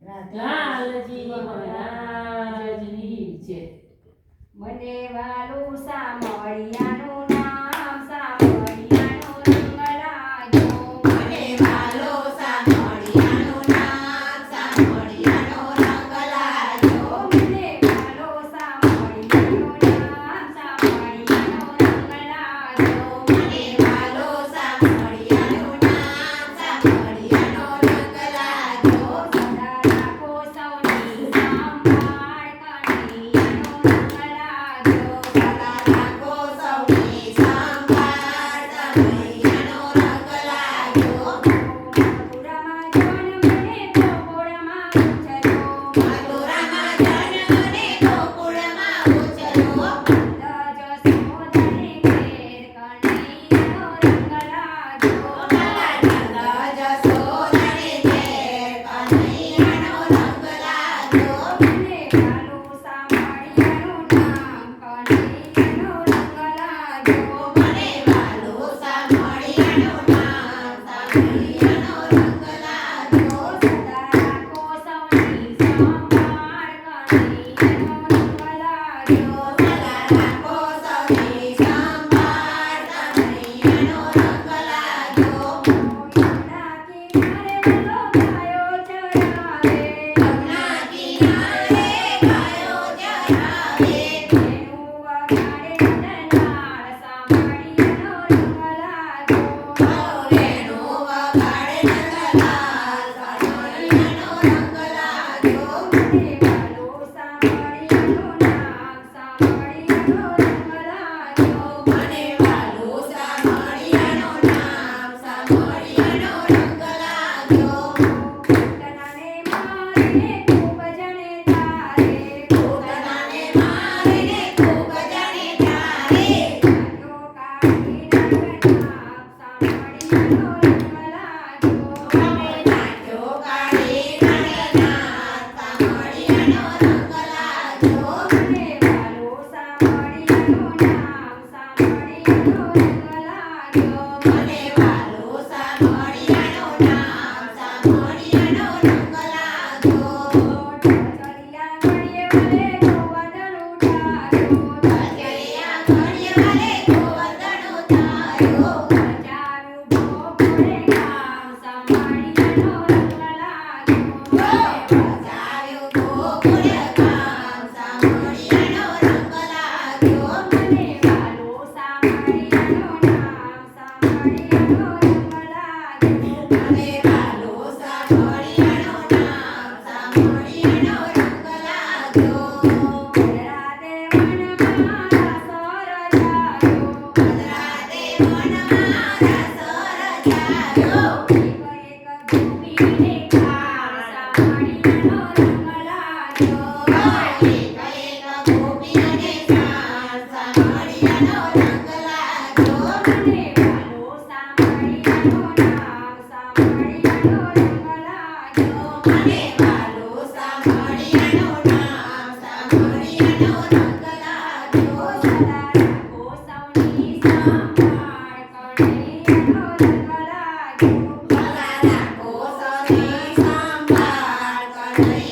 લાલજી મહારાજની જય. મને વાલું સામળિયાનું નામ સામળિયાનો રંગ લાગ્યો. મને વાલો સામળિયાનું નામ સામળિયાનો રંગ લાગ્યો. મને વાલો સામળિયાનું નામ સામળિયાનો રંગ લાગ્યો. મને વાલો સામળિયાનું નામ સામળિયાનો રંગ લાગ્યો. સદા રાખો સૌની સંભાળ કનૈયાનો રંગ લાગ્યો. સદા રાખો સૌની સંભાળ કનૈયાનો રંગ લાગ્યો. મથુરામાં જન્મને ગોકુળમાં ઉછર્યો. મથુરામાં જન્મને ગોકુળમાં ઉછર્યો. જસોદાને ઘેર કનૈયાનો રંગ લાગ્યો. જસોદાને ઘેર કનૈયાનો રંગ લાગ્યો. મને વાલું સામળિયાનું નામ કનૈયાનો રંગ લાગ્યો. મને વાલો સામળિયાનું નામ સામળિયાનો રંગ લાગ્યો. સદા રાખો સૌની સંભાળ કનૈયાનો રંગ લાગ્યો. સદા રાખો સૌની સંભાળ કનૈયાનો રંગ લાગ્યો. યમુના કિનારે વાલો ગાયો ચરાવે. યમુના કિનારે ગાયો ચરાવે. વેણુ વગાડે નંદલાલ સામળિયાનો રંગ લાગ્યો. વેણુ વગાડે નંદલાલ સામળિયાનો રંગ લાગ્યો. મને વાલું સામળિયાનું નામ સામળિયાનો રંગ લાગ્યો. મને વાલો સામળિયાનો નામ સામળિયાનો રંગ લાગ્યો. પોતાને મારીને ખૂબ જણે તારે. પોતાને મારીને ખૂબ જણે તારે. કાઢ્યો કાઢી નાગના સામળિયાનો રંગ લાગ્યો. મને નાખ્યો કાઢી નાગનાથ સામળિયાનો રંગ લાગ્યો. મને વાલું સામળિયાનું નામ સામળિયાનો રંગ લાગ્યો. મને વાલો સામળિયાનો નામ સામળિયાનો રંગ લાગ્યો. ચલિયા ઘડીએ વલે ગોવર્ધન ઉઠાર્યો. ચડિયા ઘડીએ વાલે ગોવર્ધન ઉતાર્યો. જાવ્યું ગોકુળે ગામ સામળિયાનો રંગ લાગ્યો. જાવ્યું ગોકુળ ગામ સામળિયાનો રંગ લાગ્યો. મને વાલું સામળિયાનું નામ સામળિયાનો રંગ લાગ્યો. મને વાલો સામળિયાનો નામ સામળિયાનો રંગ લાગ્યો. રાતે વનમાં રસ રચાયો. રાતે વનમાં રસ રચાયો. એક ગોપીને ગામ સામળિયાનો રંગ લાગ્યો. એક ગોપીને ગામ સામળિયાનો રંગ લાગ્યો. મને વાલું સામળિયાનું નામ સામળિયાનો રંગ લાગ્યો. મને વાલો સામળિયાનો નામ સામળિયાનો રંગ લાગ્યો. સદા રાખો સૌની સંભાળ કનૈયાનો રંગ લાગ્યો. સદા રાખો સૌની સંભાળ કનૈયાનો